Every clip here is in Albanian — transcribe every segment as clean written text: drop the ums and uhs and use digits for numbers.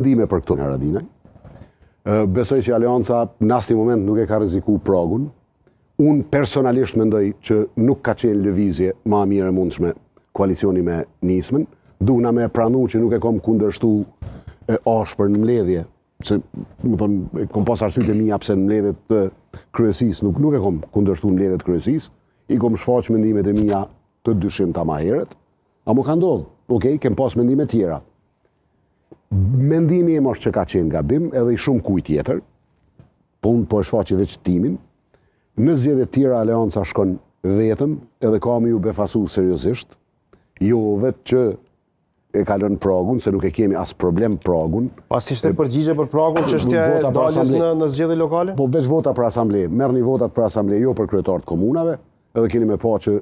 Ndime për këto nga Haradinaj. Besoj që Aleanca në asnjë moment nuk e ka rreziku progun. Unë personalisht mendoj që nuk ka qenë lëvizje ma mirë e mundshme koalicioni me Nismën. Duna me pranu që nuk e kom kundërshtu ashpër në mbledhje, se më thonë, kom pas arsyet e mia pse në mbledhjet të kryesisë nuk e kom kundërshtu në mbledhjet kryesisë, i kom shfaq mendimet e mia të dyshimta ma herët, a mu ka ndodhur. Okej, kem pas mendime tjera. Mendimi im është që ka qenë gabim edhe i shumë kujt tjetër, po unë po e shfaqi veç timin. Në zgjedhjet tjera Aleanca shkon vetëm edhe ka me ju befasu seriozisht, jo vetë që e ka lënë pragun, se nuk e kemi as problem pragun. Pas ishte përgjigje për pragun çështja e daljes në zgjedhje lokale? Po veç vota për asamble, merrni votat për asamble, jo për kryetarët komunave, edhe keni me pa që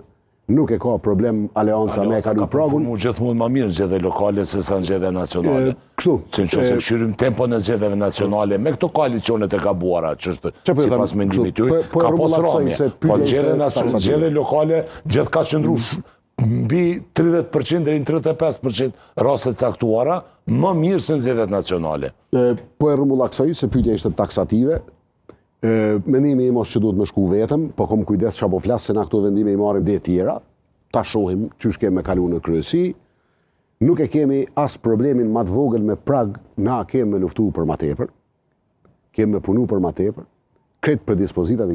nuk e ka problem Aleanca me kalu pragun. Aleanca ka gjithmonë më mirë në zgjedhje lokale se sa në zgjedhje nacionale. Kështu. Se nëse këshyrim tempo në zgjedhjeve nacionale me këto koalicionet e gabuara, që është sipas mendimit tuaj, ka pas rrëmje. Po zgjedhje lokale gjithë ka qëndru mbi 30% deri në 35% raste caktuara, më mirë se në zgjedhjet nacionale. Po e rrëmullaksoj se pyetja ishte taksative. Mendimi im është që duhet me shku vetëm, po kom kujdes çfarë po flas se na këto vendime i marrim dhe tjera. Ta shohim çysh kemi me kalu në kryesi. Nuk e kemi as problemin ma të vogël me prag, na kemi me luftu për ma tepër. Kemi me punu për ma tepër. Kretë predispozitat